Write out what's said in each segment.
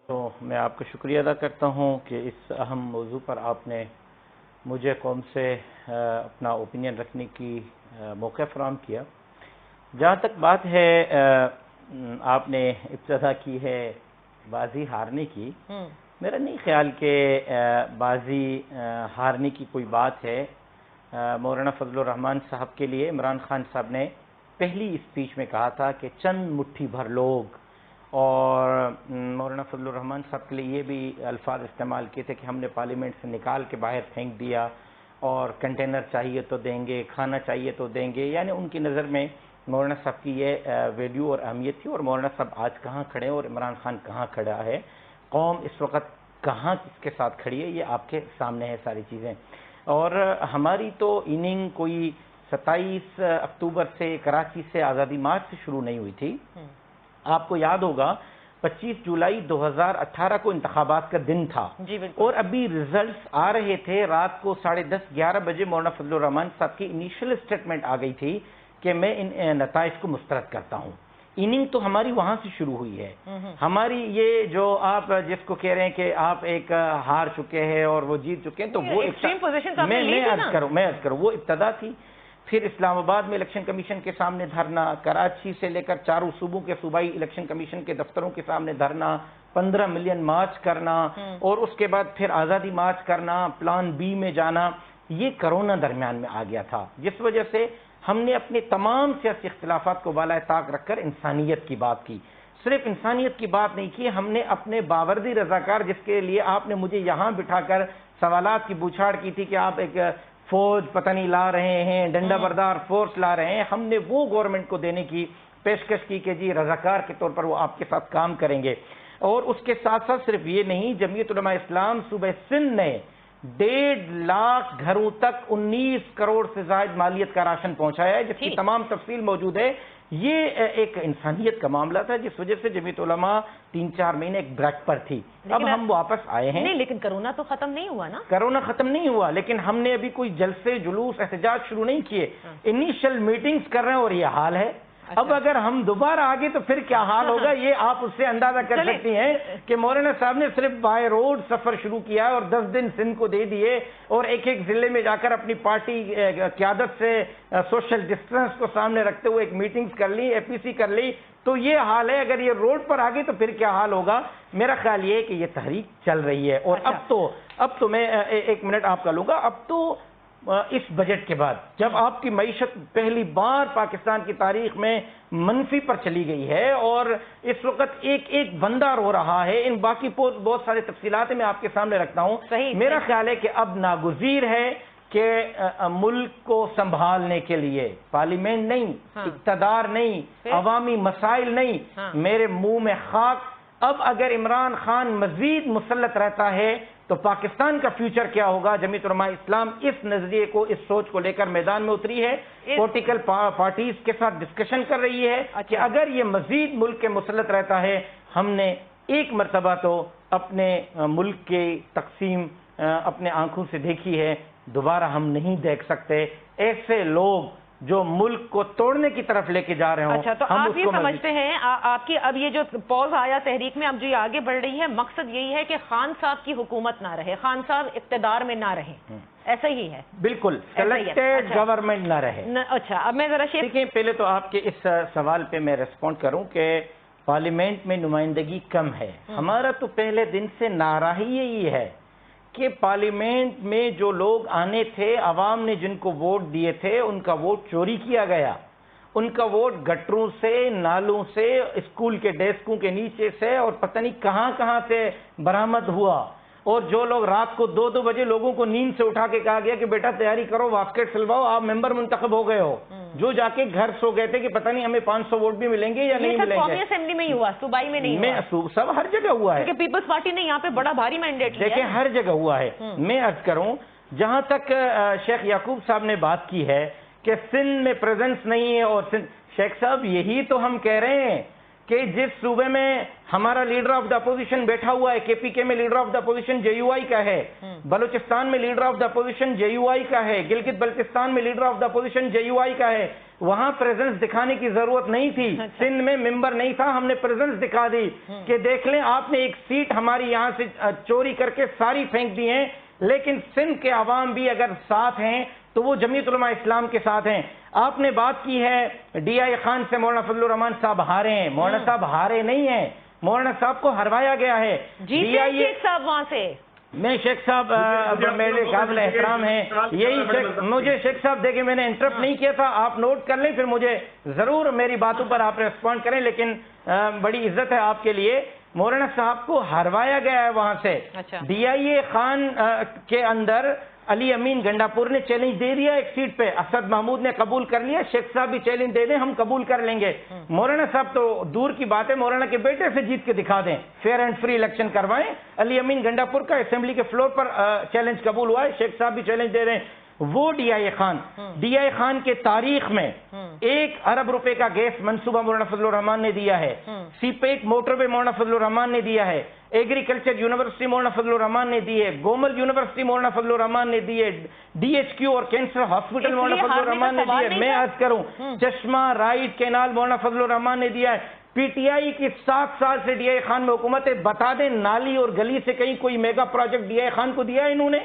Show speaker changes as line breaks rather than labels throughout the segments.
تو میں آپ کا شکریہ ادا کرتا ہوں کہ اس اہم موضوع پر آپ نے مجھے قوم سے اپنا اوپینین رکھنے کی موقع فراہم کیا۔ جہاں تک بات ہے آپ نے ابتدا کی ہے بازی ہارنے کی، میرا نہیں خیال کہ بازی ہارنے کی کوئی بات ہے۔ مولانا فضل الرحمان صاحب کے لیے عمران خان صاحب نے پہلی اسپیچ میں کہا تھا کہ چند مٹھی بھر لوگ، اور مولانا فضل الرحمان صاحب کے لیے یہ بھی الفاظ استعمال کیے تھے کہ ہم نے پارلیمنٹ سے نکال کے باہر پھینک دیا، اور کنٹینر چاہیے تو دیں گے، کھانا چاہیے تو دیں گے۔ یعنی ان کی نظر میں مولانا صاحب کی یہ ویلیو اور اہمیت تھی، اور مولانا صاحب آج کہاں کھڑے ہیں اور عمران خان کہاں کھڑا ہے، قوم اس وقت کہاں کس کے ساتھ کھڑی ہے، یہ آپ کے سامنے ہے ساری چیزیں۔ اور ہماری تو اننگ کوئی 27 اکتوبر سے کراچی سے آزادی مارچ سے شروع نہیں ہوئی تھی۔ آپ کو یاد ہوگا 25 جولائی 2018 کو انتخابات کا دن تھا، اور ابھی ریزلٹس آ رہے تھے۔ رات کو 10:30 11 بجے مولانا فضل الرحمان صاحب کی انیشل اسٹیٹمنٹ آ گئی تھی کہ میں ان نتائج کو مسترد کرتا ہوں۔ اننگ تو ہماری وہاں سے شروع ہوئی ہے۔ ہماری یہ جو آپ جس کو کہہ رہے ہیں کہ آپ ایک ہار چکے ہیں اور وہ جیت چکے ہیں، تو وہ میں عرض کروں وہ ابتدا تھی۔ پھر اسلام آباد میں الیکشن کمیشن کے سامنے دھرنا، کراچی سے لے کر چاروں صوبوں کے صوبائی الیکشن کمیشن کے دفتروں کے سامنے دھرنا، 15 ملین مارچ کرنا، اور اس کے بعد پھر آزادی مارچ کرنا، پلان بی میں جانا۔ یہ کرونا درمیان میں آ گیا تھا، جس وجہ سے ہم نے اپنے تمام سیاسی اختلافات کو بالائے طاق رکھ کر انسانیت کی بات کی۔ صرف انسانیت کی بات نہیں کی، ہم نے اپنے باوردی رضاکار، جس کے لیے آپ نے مجھے یہاں بٹھا کر سوالات کی بوچھاڑ کی تھی کہ آپ ایک فوج پتہ نہیں لا رہے ہیں، ڈنڈا بردار فورس لا رہے ہیں، ہم نے وہ گورنمنٹ کو دینے کی پیشکش کی کہ جی رضاکار کے طور پر وہ آپ کے ساتھ کام کریں گے۔ اور اس کے ساتھ ساتھ صرف یہ نہیں، جمعیت علماء اسلام صوبہ سندھ نے 1.5 لاکھ گھروں تک 19 کروڑ سے زائد مالیت کا راشن پہنچایا ہے، جس کی تمام تفصیل موجود ہے۔ یہ ایک انسانیت کا معاملہ تھا، جس وجہ سے جمعیت علماء 3-4 مہینے ایک بریک پر تھی۔ اب ہم واپس آئے ہیں۔
نہیں، لیکن کرونا تو ختم نہیں ہوا نا؟
کرونا ختم نہیں ہوا، لیکن ہم نے ابھی کوئی جلسے جلوس احتجاج شروع نہیں کیے، انیشل میٹنگز کر رہے ہیں، اور یہ حال ہے۔ اب اگر ہم دوبارہ آگے تو پھر کیا حال ہوگا، یہ آپ اس سے اندازہ کر سکتی ہیں کہ مولانا صاحب نے صرف بائی روڈ سفر شروع کیا اور 10 دن سندھ کو دے دیے، اور ایک ایک ضلع میں جا کر اپنی پارٹی قیادت سے سوشل ڈسٹنس کو سامنے رکھتے ہوئے ایک میٹنگز کر لی، اے پی سی کر لی۔ تو یہ حال ہے، اگر یہ روڈ پر آگے تو پھر کیا حال ہوگا۔ میرا خیال یہ ہے کہ یہ تحریک چل رہی ہے، اور اب تو میں 1 منٹ آپ کا لوں گا۔ اب تو اس بجٹ کے بعد جب آپ کی معیشت پہلی بار پاکستان کی تاریخ میں منفی پر چلی گئی ہے، اور اس وقت ایک ایک بندہ رو رہا ہے، ان باقی بہت سارے تفصیلات میں آپ کے سامنے رکھتا ہوں۔ میرا خیال ہے کہ اب ناگزیر ہے کہ ملک کو سنبھالنے کے لیے پارلیمنٹ نہیں، اقتدار نہیں، عوامی مسائل نہیں، میرے منہ میں خاک۔ اب اگر عمران خان مزید مسلط رہتا ہے تو پاکستان کا فیوچر کیا ہوگا۔ جمعیت علماء اسلام اس نظریے کو، اس سوچ کو لے کر میدان میں اتری ہے، پولیٹیکل پارٹیز کے ساتھ ڈسکشن کر رہی ہے کہ اگر یہ مزید ملک کے مسلط رہتا ہے، ہم نے ایک مرتبہ تو اپنے ملک کی تقسیم اپنے آنکھوں سے دیکھی ہے، دوبارہ ہم نہیں دیکھ سکتے۔ ایسے لوگ جو ملک کو توڑنے کی طرف لے کے جا رہے ہوں۔
اچھا، تو آپ یہ سمجھتے ہیں، آپ کی اب یہ جو پوز آیا تحریک میں، اب جو یہ آگے بڑھ رہی ہے، مقصد یہی ہے کہ خان صاحب کی حکومت نہ رہے، خان صاحب اقتدار میں نہ رہے، ایسا ہی ہے؟
بالکل، سلیکٹڈ گورنمنٹ نہ رہے۔
اچھا، اب میں ذرا
دیکھیں، پہلے تو آپ کے اس سوال پہ میں ریسپونڈ کروں کہ پارلیمنٹ میں نمائندگی کم ہے۔ ہمارا تو پہلے دن سے نعرہ ہی یہی ہے کہ پارلیمنٹ میں جو لوگ آنے تھے، عوام نے جن کو ووٹ دیے تھے، ان کا ووٹ چوری کیا گیا، ان کا ووٹ گٹروں سے، نالوں سے، اسکول کے ڈیسکوں کے نیچے سے، اور پتہ نہیں کہاں کہاں سے برآمد ہوا۔ اور جو لوگ رات کو 2 بجے لوگوں کو نیند سے اٹھا کے کہا گیا کہ بیٹا تیاری کرو، واسکٹ سلواؤ، آپ ممبر منتخب ہو گئے ہو، جو جا کے گھر سو گئے تھے کہ پتہ نہیں ہمیں 500 ووٹ بھی ملیں گے یا نہیں ملیں گے۔
قومی اسمبلی میں ہی ہوا، صوبائی میں نہیں ہوا؟
سب ہر جگہ ہوا ہے،
کیونکہ پیپلز پارٹی نے یہاں پہ بڑا بھاری مینڈیٹ لیا ہے۔
دیکھیں، ہر جگہ ہوا ہے۔ میں عرض کروں، جہاں تک شیخ یعقوب صاحب نے بات کی ہے کہ سندھ میں پریزنس نہیں ہے، اور شیخ صاحب یہی تو ہم کہہ رہے ہیں کہ جس صوبے میں ہمارا لیڈر آف دا اپوزیشن بیٹھا ہوا ہے, کے پی کے میں leader of the opposition J U I کا ہے, بلوچستان میں leader of the opposition J U I کا ہے, گلگت بلتستان میں leader of the opposition J U I کا ہے, وہاں پریزنس دکھانے کی ضرورت نہیں تھی. سندھ میں ممبر نہیں تھا, ہم نے پریزنس دکھا دی کہ دیکھ لیں آپ نے ایک سیٹ ہماری یہاں سے چوری کر کے ساری پھینک دی ہیں, لیکن سندھ کے عوام بھی اگر ساتھ ہیں تو وہ جمعیت علماء اسلام کے ساتھ ہیں. آپ نے بات کی ہے ڈی آئی خان سے مولانا فضل الرحمان صاحب ہارے ہیں. مولانا صاحب ہارے نہیں ہیں, مولانا صاحب کو ہروایا گیا ہے.
شیخ صاحب وہاں سے
میں شیخ صاحب میرے قابل احترام ہیں, یہی مجھے شیخ صاحب دیکھیں میں نے انٹرپٹ نہیں کیا تھا, آپ نوٹ کر لیں, پھر مجھے ضرور میری باتوں پر آپ ریسپونڈ کریں, لیکن بڑی عزت ہے آپ کے لیے. مولانا صاحب کو ہروایا گیا ہے وہاں سے. ڈی آئی اے خان کے اندر علی امین گنڈاپور نے چیلنج دے دیا ایک سیٹ پہ, اسد محمود نے قبول کر لیا, شیخ صاحب بھی چیلنج دے دیں ہم قبول کر لیں گے. مولانا صاحب تو دور کی بات ہے, مولانا کے بیٹے سے جیت کے دکھا دیں, فیئر اینڈ فری الیکشن کروائیں. علی امین گنڈاپور کا اسمبلی کے فلور پر چیلنج قبول ہوا ہے, شیخ صاحب بھی چیلنج دے رہے ہیں. وہ ڈی آئی اے خان کے تاریخ میں 1 ارب روپے کا گیس منصوبہ مولانا فضل الرحمان نے دیا ہے, سی پیک موٹر وے مولانا فضل الرحمان نے دیا ہے, ایگریکلچر یونیورسٹی مولانا فضل الرحمان نے دی ہے, گومل یونیورسٹی مولانا فضل الرحمان نے دی ہے, ڈی ایچ کیو اور کینسر ہاسپٹل مولانا فضل الرحمان نے دی ہے. میں عرض کروں چشمہ رائٹ کینال مولانا فضل الرحمان نے دیا ہے. پی ٹی آئی کی 7 سال سے ڈی آئی خان میں حکومت ہے, بتا دیں نالی اور گلی سے کہیں کوئی mega project D I Khan کو دیا ہے انہوں نے؟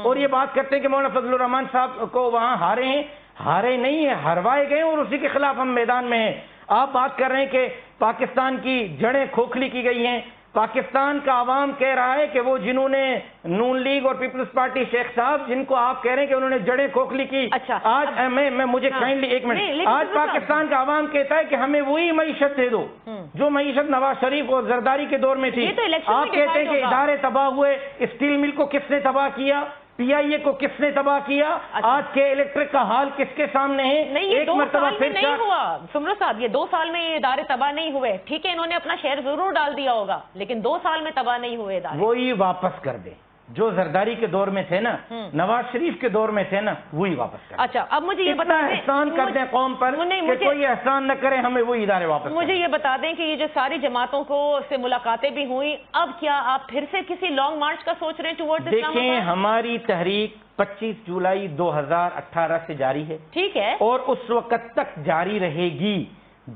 اور یہ بات کرتے ہیں کہ مولانا فضل الرحمان صاحب کو وہاں ہارے ہیں. ہارے نہیں ہیں, ہروائے گئے اور اسی کے خلاف ہم میدان میں ہیں. آپ بات کر رہے ہیں کہ پاکستان کی جڑیں کھوکھلی کی گئی ہیں. پاکستان کا عوام کہہ رہا ہے کہ وہ جنہوں نے نون لیگ اور پیپلز پارٹی شیخ صاحب جن کو آپ کہہ رہے ہیں کہ انہوں نے جڑیں کھوکھلی کی, آج میں مجھے کائنڈلی ایک منٹ, آج پاکستان کا عوام کہتا ہے کہ ہمیں وہی معیشت دے دو جو معیشت نواز شریف اور زرداری کے دور میں تھی. آپ کہتے ہیں کہ ادارے تباہ ہوئے, اسٹیل مل کو کس نے تباہ کیا, پی آئی اے کو کس نے تباہ کیا, آج کے الیکٹرک کا حال کس کے سامنے ہے.
ایک مرتبہ پھر نہیں ہوا سمرو صاحب, یہ 2 سال میں یہ ادارے تباہ نہیں ہوئے. ٹھیک ہے انہوں نے اپنا شیئر ضرور ڈال دیا ہوگا, لیکن 2 سال میں تباہ نہیں ہوئے ادارے.
وہی واپس کر دیں جو زرداری کے دور میں تھے نا, نواز شریف کے دور میں تھے نا, وہی واپس کر دیں.
اچھا اب مجھے یہ بتا دیں,
احسان کر دیں قوم پر کہ کوئی احسان نہ کرے, ہمیں وہی ادارے واپس.
مجھے یہ بتا دیں کہ یہ جو ساری جماعتوں کو سے ملاقاتیں بھی ہوئی, اب کیا آپ پھر سے کسی لانگ مارچ کا سوچ رہے ہیں ٹورڈز اسلام آباد؟
دیکھیں ہماری تحریک 25 جولائی 2018 سے جاری ہے,
ٹھیک ہے, اور
اس وقت تک جاری رہے گی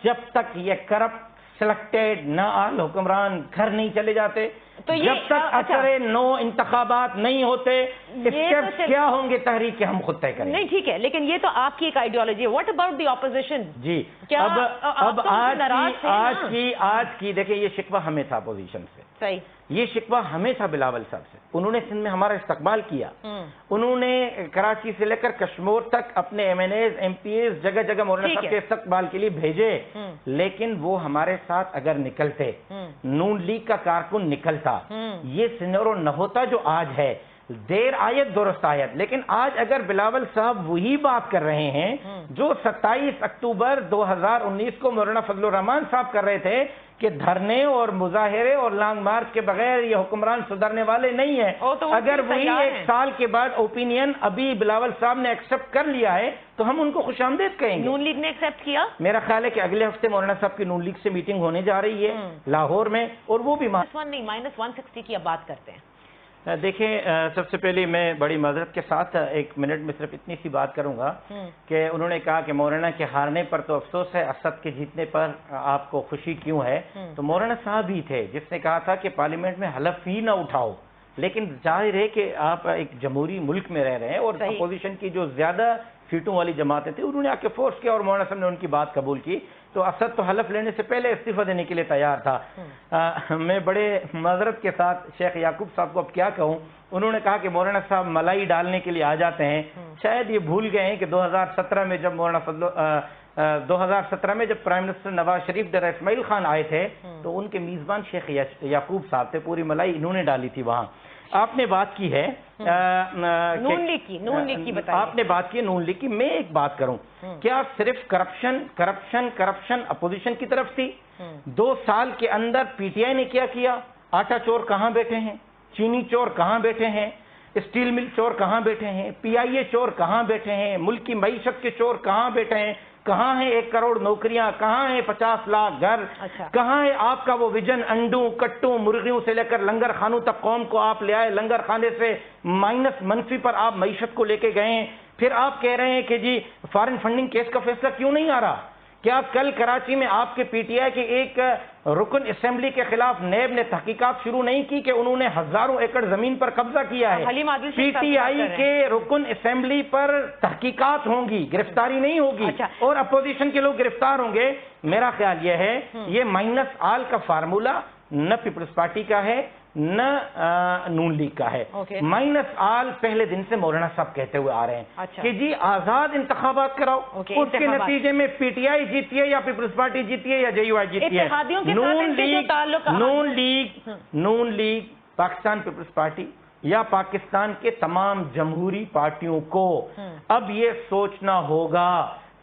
جب تک یہ کرپٹ سلیکٹڈ نااہل حکمران گھر نہیں چلے جاتے, جب تک اثر نو انتخابات نہیں ہوتے. اسٹیپس کیا ہوں گے تحریک کے ہم خود طے کریں گے.
نہیں ٹھیک ہے, لیکن یہ تو آپ کی ایک آئیڈیالوجی ہے. What about the opposition?
جی اب آج کی دیکھیں یہ شکوہ ہمیں تھا اپوزیشن سے, صحیح, یہ شکوہ ہمیں تھا بلاول صاحب سے. انہوں نے سندھ میں ہمارا استقبال کیا, انہوں نے کراچی سے لے کر کشمیر تک اپنے M N As M P As جگہ جگہ مولانا صاحب کے استقبال کے لیے بھیجے, لیکن وہ ہمارے ساتھ اگر نکلتے, نون لیگ کا کارکن نکلتا, یہ سینیرو نہ ہوتا جو آج ہے. دیر آیت درست آیت. لیکن آج اگر بلاول صاحب وہی بات کر رہے ہیں جو 27 اکتوبر 2019 کو مولانا فضل الرحمان صاحب کر رہے تھے کہ دھرنے اور مظاہرے اور لانگ مارچ کے بغیر یہ حکمران سدھرنے والے نہیں ہیں, اگر وہی 1 سال کے بعد اوپینین ابھی بلاول صاحب نے ایکسپٹ کر لیا ہے تو ہم ان کو خوش آمدید کہیں گے.
نون لیگ نے ایکسپٹ کیا؟ میرا
خیال ہے کہ اگلے ہفتے مولانا صاحب کی نون لیگ سے میٹنگ ہونے جا رہی ہے لاہور میں, اور وہ بھی
-160 کی اب بات کرتے ہیں.
دیکھیں سب سے پہلے میں بڑی معذرت کے ساتھ 1 منٹ میں صرف اتنی سی بات کروں گا کہ انہوں نے کہا کہ مولانا کے ہارنے پر تو افسوس ہے, اسد کے جیتنے پر آپ کو خوشی کیوں ہے. تو مولانا صاحب ہی تھے جس نے کہا تھا کہ پارلیمنٹ میں حلف ہی نہ اٹھاؤ, لیکن ظاہر ہے کہ آپ ایک جمہوری ملک میں رہ رہے ہیں اور اپوزیشن کی جو زیادہ سیٹوں والی جماعتیں تھیں انہوں نے آ کے فورس کیا اور مولانا صاحب نے ان کی بات قبول کی. تو اسد تو حلف لینے سے پہلے استعفیٰ دینے کے لیے تیار تھا. میں بڑے معذرت کے ساتھ شیخ یعقوب صاحب کو اب کیا کہوں, انہوں نے کہا کہ مولانا صاحب ملائی ڈالنے کے لیے آ جاتے ہیں. شاید یہ بھول گئے ہیں کہ 2017 میں جب مولانا فضل 2017 میں جب پرائم منسٹر نواز شریف ڈیرہ اسماعیل خان آئے تھے تو ان کے میزبان شیخ یعقوب صاحب تھے, پوری ملائی انہوں نے ڈالی تھی وہاں. آپ نے بات کی ہے
نون لیگ کی بتائیے,
آپ نے بات کی نون لیگ کی. میں ایک بات کروں, کیا صرف کرپشن اپوزیشن کی طرف تھی؟ 2 سال کے اندر پی ٹی آئی نے کیا کیا؟ آٹا چور کہاں بیٹھے ہیں, چینی چور کہاں بیٹھے ہیں, اسٹیل مل چور کہاں بیٹھے ہیں, پی آئی اے چور کہاں بیٹھے ہیں, ملک کی معیشت کے چور کہاں بیٹھے ہیں, کہاں ہیں 1 کروڑ نوکریاں؟ کہاں ہیں 50 لاکھ گھر؟ کہاں ہے آپ کا وہ ویژن؟ انڈوں کٹوں مرغیوں سے لے کر لنگر خانوں تک قوم کو آپ لے آئے، لنگر خانے سے منفی پر آپ معیشت کو لے کے گئے ہیں۔ پھر آپ کہہ رہے ہیں کہ جی فارن فنڈنگ کیس کا فیصلہ کیوں نہیں آ رہا؟ کیا کل کراچی میں آپ کے پی ٹی آئی کے ایک رکن اسمبلی کے خلاف نیب نے تحقیقات شروع نہیں کی کہ انہوں نے ہزاروں ایکڑ زمین پر قبضہ کیا ہے؟ پی ٹی آئی کے رکن اسمبلی پر تحقیقات ہوں گی، گرفتاری نہیں ہوگی اور اپوزیشن کے لوگ گرفتار ہوں گے۔ میرا خیال یہ ہے یہ مائنس آل کا فارمولا نہ پیپلز پارٹی کا ہے نہ نون لیگ کا ہے۔ مائنس آل پہلے دن سے مولانا صاحب کہتے ہوئے آ رہے ہیں کہ جی آزاد انتخابات کراؤ، اس کے نتیجے میں پی ٹی آئی جیتی ہے یا پیپلز پارٹی جیتی ہے یا جے یو آئی جیتی ہے۔ نون لیگ پاکستان پیپلز پارٹی یا پاکستان کے تمام جمہوری پارٹیوں کو اب یہ سوچنا ہوگا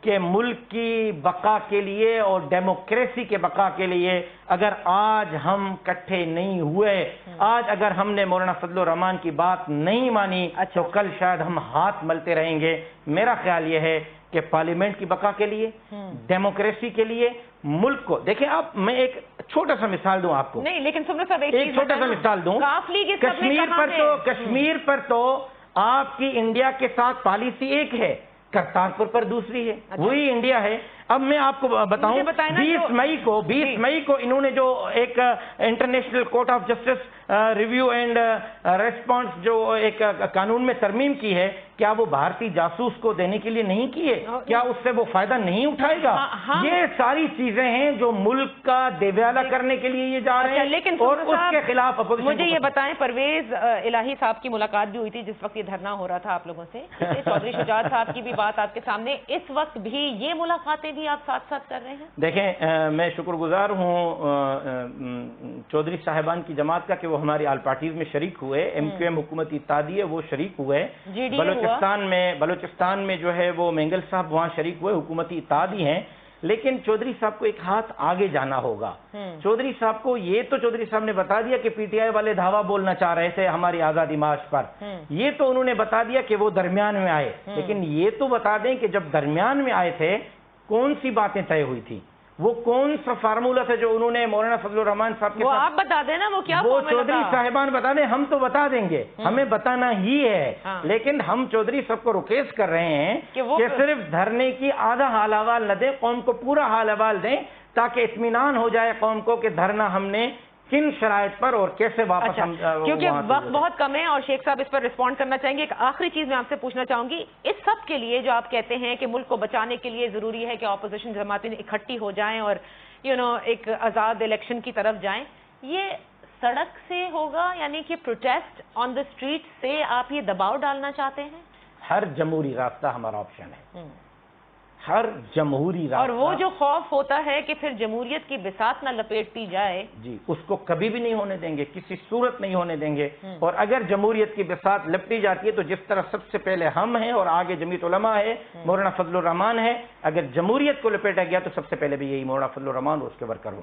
کہ ملک کی بقا کے لیے اور ڈیموکریسی کے بقا کے لیے اگر آج ہم کٹھے نہیں ہوئے، آج اگر ہم نے مولانا فضل الرحمان کی بات نہیں مانی تو کل شاید ہم ہاتھ ملتے رہیں گے۔ میرا خیال یہ ہے کہ پارلیمنٹ کی بقا کے لیے، ڈیموکریسی کے لیے، ملک کو دیکھیں آپ، میں ایک چھوٹا سا مثال دوں آپ کو،
نہیں لیکن سنو صاحب
ایک چھوٹا سا مثال دوں، کشمیر پر تو آپ کی انڈیا کے ساتھ پالیسی ایک ہے، کرتارپور پر دوسری ہے، وہی انڈیا ہے۔ اب میں آپ کو بتاؤں 20 مئی کو انہوں نے جو ایک international court of justice review and response جو ایک قانون میں ترمیم کی ہے، کیا وہ بھارتی جاسوس کو دینے کے لیے نہیں کی ہے؟ کیا اس سے وہ فائدہ نہیں اٹھائے گا؟ یہ ساری چیزیں ہیں جو ملک کا دیوالہ کرنے کے لیے یہ جا رہے ہیں، لیکن اور اس کے خلاف
مجھے یہ بتائیں، پرویز الہی صاحب کی ملاقات بھی ہوئی تھی جس وقت یہ دھرنا ہو رہا تھا آپ لوگوں سے، چودھری شجاعت صاحب کی بھی بات آپ کے سامنے، اس وقت بھی یہ ملاقاتیں بھی آپ ساتھ ساتھ کر رہے ہیں؟
دیکھیں میں شکر گزار ہوں چودھری صاحبان کی جماعت کا کہ وہ ہماری آل پارٹیز میں شریک ہوئے، ایم کیو ایم حکومتی اتحادیہ وہ شریک ہوئے، بلوچستان میں جو ہے وہ مینگل صاحب وہاں شریک ہوئے، حکومتی اتحادی ہیں، لیکن چودھری صاحب کو ایک ہاتھ آگے جانا ہوگا۔ چودھری صاحب کو یہ تو چودھری صاحب نے بتا دیا کہ پی ٹی آئی والے دھاوا بولنا چاہ رہے تھے ہماری آزادی مارچ پر، یہ تو انہوں نے بتا دیا کہ وہ درمیان میں آئے، لیکن یہ تو بتا دیں کہ جب درمیان میں آئے تھے کون سی باتیں طے ہوئی تھی، وہ کون سا فارمولا تھا جو انہوں نے مولانا فضل الرحمان صاحب کے ساتھ،
وہ آپ بتا دیں نا، وہ کیا
وہ چودھری صاحبان بتا دیں، ہم تو بتا دیں گے، ہمیں بتانا ہی ہے، لیکن ہم چودھری صاحب کو ریکویسٹ کر رہے ہیں کہ صرف دھرنے کی آدھا حال احوال نہ دیں، قوم کو پورا حال احوال دیں تاکہ اطمینان ہو جائے قوم کو کہ دھرنا ہم نے کن شرائط پر اور کیسے واپس
کیونکہ وقت بہت کم ہے اور شیخ صاحب اس پر رسپونڈ کرنا چاہیں گے۔ ایک آخری چیز میں آپ سے پوچھنا چاہوں گی، اس سب کے لیے جو آپ کہتے ہیں کہ ملک کو بچانے کے لیے ضروری ہے کہ اپوزیشن جماعتیں اکٹھی ہو جائیں اور ایک آزاد الیکشن کی طرف جائیں، یہ سڑک سے ہوگا؟ یعنی کہ پروٹیسٹ آن دا اسٹریٹ سے آپ یہ دباؤ ڈالنا چاہتے ہیں؟
ہر جمہوری راستہ ہمارا آپشن ہے، ہر جمہوری راستہ،
اور وہ جو خوف ہوتا ہے کہ پھر جمہوریت کی بساط نہ لپیٹتی جائے،
جی اس کو کبھی بھی نہیں ہونے دیں گے، کسی صورت نہیں ہونے دیں گے، اور اگر جمہوریت کی بساط لپٹی جاتی ہے تو جس طرح سب سے پہلے ہم ہیں اور آگے جمعیت علماء ہے، مولانا فضل الرحمان ہے، اگر جمہوریت کو لپیٹا گیا تو سب سے پہلے بھی یہی مولانا فضل الرحمان اور اس کے ورکر ہوں۔